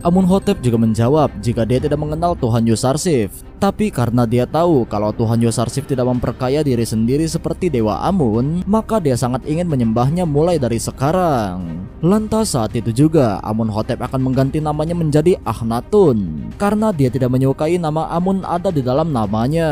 Amunhotep juga menjawab jika dia tidak mengenal Tuhan Yusarsif. Tapi karena dia tahu kalau Tuhan Yusarsif tidak memperkaya diri sendiri seperti Dewa Amun, maka dia sangat ingin menyembahnya mulai dari sekarang. Lantas saat itu juga Amunhotep akan mengganti namanya menjadi Akhnatun karena dia tidak menyukai nama Amun ada di dalam namanya.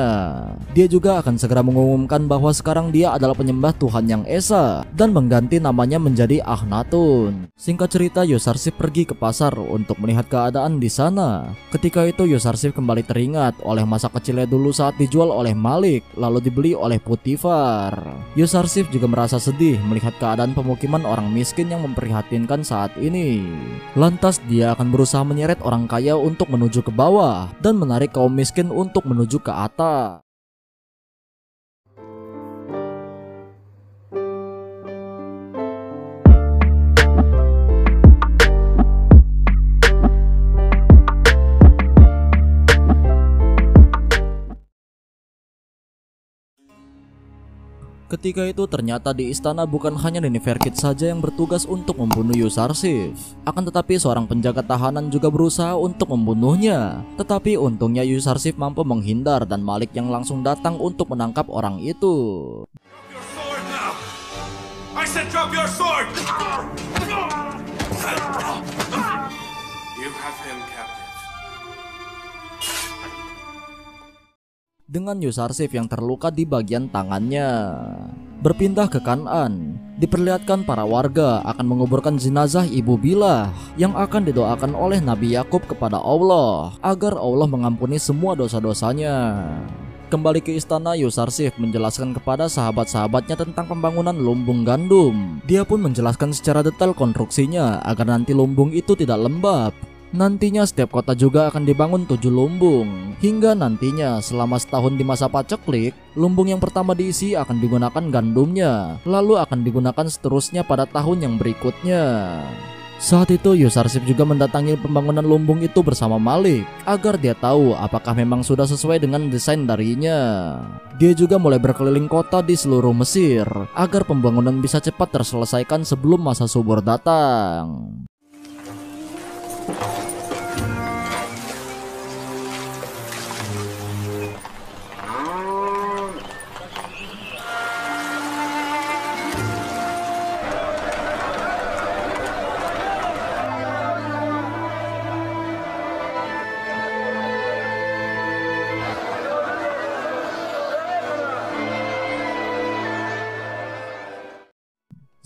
Dia juga akan segera mengumumkan bahwa sekarang dia adalah penyembah Tuhan Yang Esa dan mengganti namanya menjadi Akhnatun. Singkat cerita, Yusarsif pergi ke pasar untuk melihat keadaan di sana. Ketika itu Yusarsif kembali teringat oleh masa kecilnya dulu saat dijual oleh Malik lalu dibeli oleh Putifar. Yusarsif juga merasa sedih melihat keadaan pemukiman orang miskin yang memprihatinkan saat ini. Lantas dia akan berusaha menyeret orang kaya untuk menuju ke bawah dan menarik kaum miskin untuk menuju ke atas. Ketika itu ternyata di istana bukan hanya Nineferkit saja yang bertugas untuk membunuh Yusarsif. Akan tetapi seorang penjaga tahanan juga berusaha untuk membunuhnya. Tetapi untungnya Yusarsif mampu menghindar dan Malik yang langsung datang untuk menangkap orang itu. Dengan Yusarsif yang terluka di bagian tangannya. Berpindah ke Kan'an, diperlihatkan para warga akan menguburkan jenazah Ibu Bilah yang akan didoakan oleh Nabi Yakub kepada Allah agar Allah mengampuni semua dosa-dosanya. Kembali ke istana, Yusarsif menjelaskan kepada sahabat-sahabatnya tentang pembangunan lumbung gandum. Dia pun menjelaskan secara detail konstruksinya agar nanti lumbung itu tidak lembab. Nantinya setiap kota juga akan dibangun 7 lumbung. Hingga nantinya selama setahun di masa paceklik, lumbung yang pertama diisi akan digunakan gandumnya, lalu akan digunakan seterusnya pada tahun yang berikutnya. Saat itu Yusarsif juga mendatangi pembangunan lumbung itu bersama Malik agar dia tahu apakah memang sudah sesuai dengan desain darinya. Dia juga mulai berkeliling kota di seluruh Mesir agar pembangunan bisa cepat terselesaikan sebelum masa subur datang.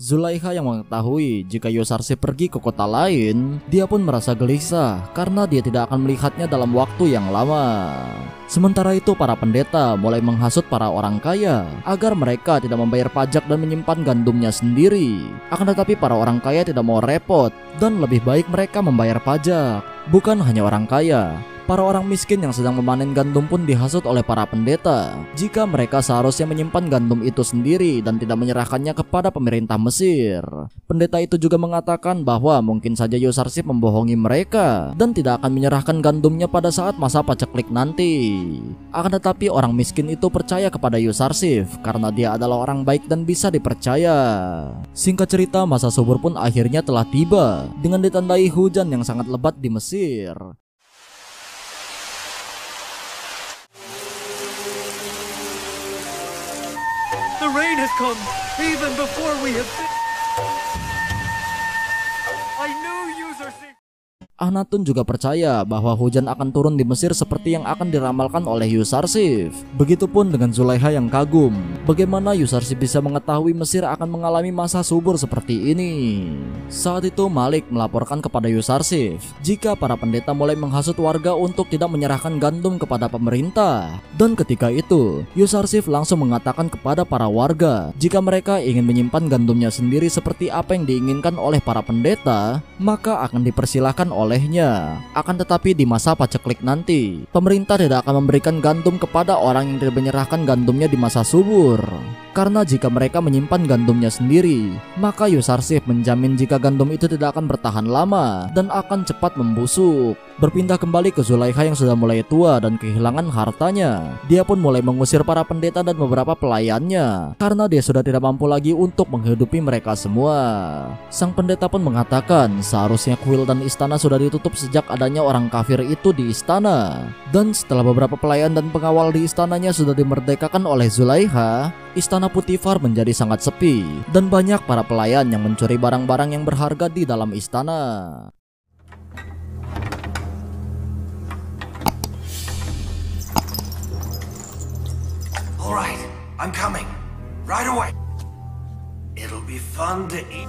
Zulaikha yang mengetahui jika Yusarsif pergi ke kota lain, dia pun merasa gelisah karena dia tidak akan melihatnya dalam waktu yang lama. Sementara itu para pendeta mulai menghasut para orang kaya agar mereka tidak membayar pajak dan menyimpan gandumnya sendiri. Akan tetapi para orang kaya tidak mau repot dan lebih baik mereka membayar pajak. Bukan hanya orang kaya, para orang miskin yang sedang memanen gandum pun dihasut oleh para pendeta jika mereka seharusnya menyimpan gandum itu sendiri dan tidak menyerahkannya kepada pemerintah Mesir. Pendeta itu juga mengatakan bahwa mungkin saja Yusarsif membohongi mereka dan tidak akan menyerahkan gandumnya pada saat masa paceklik nanti. Akan tetapi orang miskin itu percaya kepada Yusarsif karena dia adalah orang baik dan bisa dipercaya. Singkat cerita, masa subur pun akhirnya telah tiba dengan ditandai hujan yang sangat lebat di Mesir. The rain has come, even before we have... I knew Yusarsif... Akhnatun juga percaya bahwa hujan akan turun di Mesir seperti yang akan diramalkan oleh Yusarsif. Begitupun dengan Zulaikha yang kagum bagaimana Yusarsif bisa mengetahui Mesir akan mengalami masa subur seperti ini. Saat itu Malik melaporkan kepada Yusarsif jika para pendeta mulai menghasut warga untuk tidak menyerahkan gandum kepada pemerintah. Dan ketika itu Yusarsif langsung mengatakan kepada para warga jika mereka ingin menyimpan gandumnya sendiri seperti apa yang diinginkan oleh para pendeta, maka akan dipersilahkan olehnya. Akan tetapi di masa paceklik nanti, pemerintah tidak akan memberikan gandum kepada orang yang tidak menyerahkan gandumnya di masa subur. Karena jika mereka menyimpan gandumnya sendiri, maka Yusarsif menjamin jika gandum itu tidak akan bertahan lama dan akan cepat membusuk. Berpindah kembali ke Zulaikha yang sudah mulai tua dan kehilangan hartanya, dia pun mulai mengusir para pendeta dan beberapa pelayannya karena dia sudah tidak mampu lagi untuk menghidupi mereka semua. Sang pendeta pun mengatakan seharusnya kuil dan istana sudah ditutup sejak adanya orang kafir itu di istana. Dan setelah beberapa pelayan dan pengawal di istananya sudah dimerdekakan oleh Zulaikha, istana Putifar menjadi sangat sepi dan banyak para pelayan yang mencuri barang-barang yang berharga di dalam istana. Alright, I'm coming. Right away. It'll be fun to eat.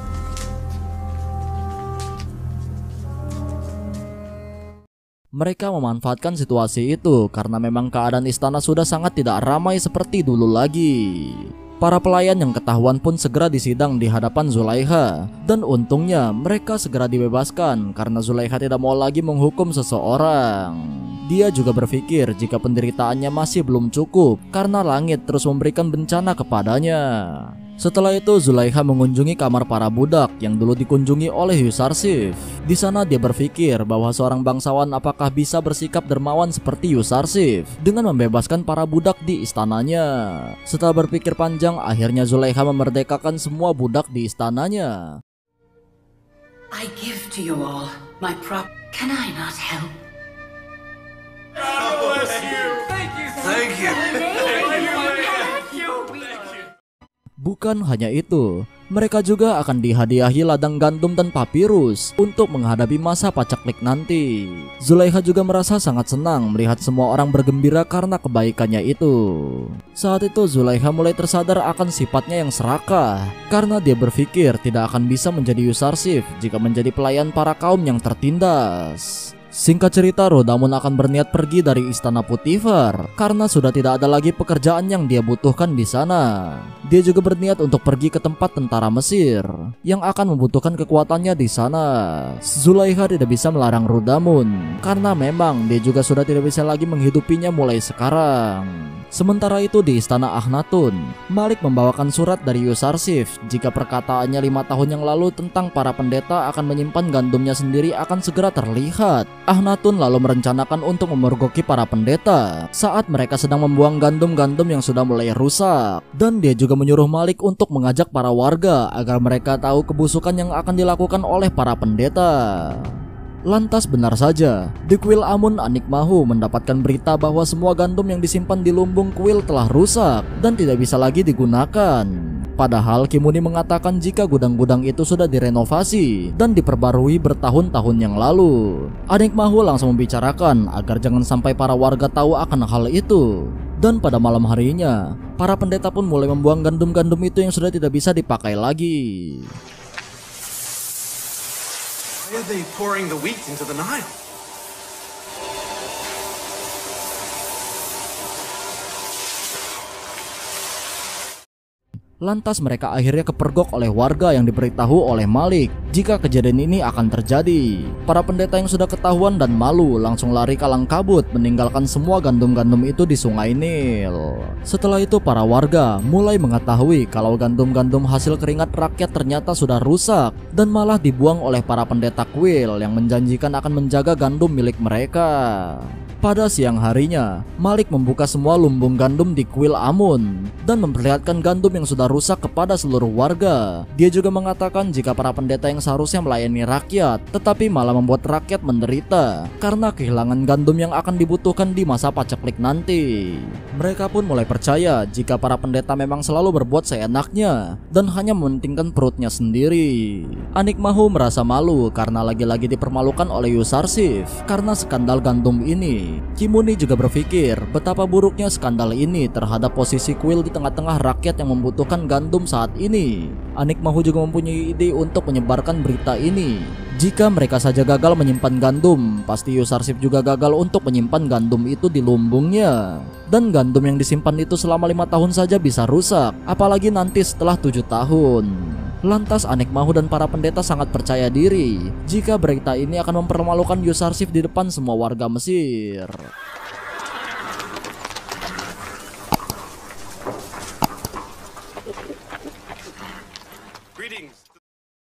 Mereka memanfaatkan situasi itu karena memang keadaan istana sudah sangat tidak ramai seperti dulu lagi. Para pelayan yang ketahuan pun segera disidang di hadapan Zulaikha, dan untungnya mereka segera dibebaskan karena Zulaikha tidak mau lagi menghukum seseorang. Dia juga berpikir jika penderitaannya masih belum cukup karena langit terus memberikan bencana kepadanya. Setelah itu Zulaikha mengunjungi kamar para budak yang dulu dikunjungi oleh Yusarsif. Di sana dia berpikir bahwa seorang bangsawan apakah bisa bersikap dermawan seperti Yusarsif dengan membebaskan para budak di istananya. Setelah berpikir panjang, akhirnya Zulaikha memerdekakan semua budak di istananya. I give to you all my prop. Can I not help? God bless you. Thank you. Thank you. Bukan hanya itu, mereka juga akan dihadiahi ladang gandum dan papirus untuk menghadapi masa pacaklik nanti. Zulaikha juga merasa sangat senang melihat semua orang bergembira karena kebaikannya itu. Saat itu Zulaikha mulai tersadar akan sifatnya yang serakah karena dia berpikir tidak akan bisa menjadi Yusarsif jika menjadi pelayan para kaum yang tertindas. Singkat cerita, Rodamun akan berniat pergi dari istana Putifar karena sudah tidak ada lagi pekerjaan yang dia butuhkan di sana. Dia juga berniat untuk pergi ke tempat tentara Mesir yang akan membutuhkan kekuatannya di sana. Zulaikha tidak bisa melarang Rodamun karena memang dia juga sudah tidak bisa lagi menghidupinya mulai sekarang. Sementara itu di istana Akhnatun, Malik membawakan surat dari Yusarsif jika perkataannya 5 tahun yang lalu tentang para pendeta akan menyimpan gandumnya sendiri akan segera terlihat. Akhnatun lalu merencanakan untuk memergoki para pendeta saat mereka sedang membuang gandum-gandum yang sudah mulai rusak. Dan dia juga menyuruh Malik untuk mengajak para warga agar mereka tahu kebusukan yang akan dilakukan oleh para pendeta. Lantas benar saja, di kuil Amun Anikmahu mendapatkan berita bahwa semua gandum yang disimpan di lumbung kuil telah rusak dan tidak bisa lagi digunakan. Padahal Kimuni mengatakan jika gudang-gudang itu sudah direnovasi dan diperbarui bertahun-tahun yang lalu. Anikmahu langsung membicarakan agar jangan sampai para warga tahu akan hal itu. Dan pada malam harinya, para pendeta pun mulai membuang gandum-gandum itu yang sudah tidak bisa dipakai lagi. Why are they pouring the wheat into the Nile? Lantas mereka akhirnya kepergok oleh warga yang diberitahu oleh Malik jika kejadian ini akan terjadi. Para pendeta yang sudah ketahuan dan malu langsung lari kalang kabut meninggalkan semua gandum-gandum itu di sungai Nil. Setelah itu para warga mulai mengetahui kalau gandum-gandum hasil keringat rakyat ternyata sudah rusak dan malah dibuang oleh para pendeta kuil yang menjanjikan akan menjaga gandum milik mereka. Pada siang harinya, Malik membuka semua lumbung gandum di kuil Amun dan memperlihatkan gandum yang sudah rusak kepada seluruh warga. Dia juga mengatakan jika para pendeta yang seharusnya melayani rakyat, tetapi malah membuat rakyat menderita karena kehilangan gandum yang akan dibutuhkan di masa paceklik nanti. Mereka pun mulai percaya jika para pendeta memang selalu berbuat seenaknya dan hanya mementingkan perutnya sendiri. Anikmahu merasa malu karena lagi-lagi dipermalukan oleh Yusarsif karena skandal gandum ini. Kimuni juga berpikir betapa buruknya skandal ini terhadap posisi kuil di tengah-tengah rakyat yang membutuhkan gandum saat ini. Anikmahu juga mempunyai ide untuk menyebarkan berita ini. Jika mereka saja gagal menyimpan gandum, pasti Yusarsif juga gagal untuk menyimpan gandum itu di lumbungnya. Dan gandum yang disimpan itu selama 5 tahun saja bisa rusak, apalagi nanti setelah 7 tahun. Lantas Anikmahu dan para pendeta sangat percaya diri jika berita ini akan mempermalukan Yusarsif di depan semua warga Mesir.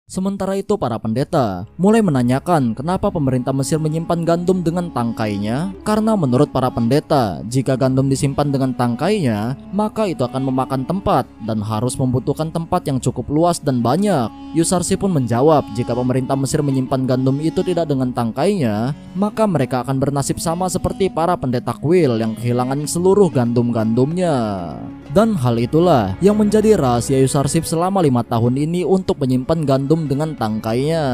Sementara itu para pendeta mulai menanyakan kenapa pemerintah Mesir menyimpan gandum dengan tangkainya, karena menurut para pendeta jika gandum disimpan dengan tangkainya maka itu akan memakan tempat dan harus membutuhkan tempat yang cukup luas dan banyak. Yusarsib pun menjawab jika pemerintah Mesir menyimpan gandum itu tidak dengan tangkainya maka mereka akan bernasib sama seperti para pendeta kuil yang kehilangan seluruh gandum-gandumnya. Dan hal itulah yang menjadi rahasia Yusarsib selama 5 tahun ini untuk menyimpan gandum dengan tangkainya.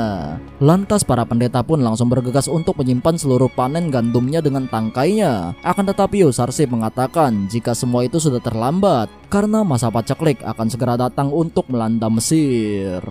Lantas para pendeta pun langsung bergegas untuk menyimpan seluruh panen gandumnya dengan tangkainya. Akan tetapi Yusarsib mengatakan jika semua itu sudah terlambat karena masa paceklik akan segera datang untuk melanda Mesir.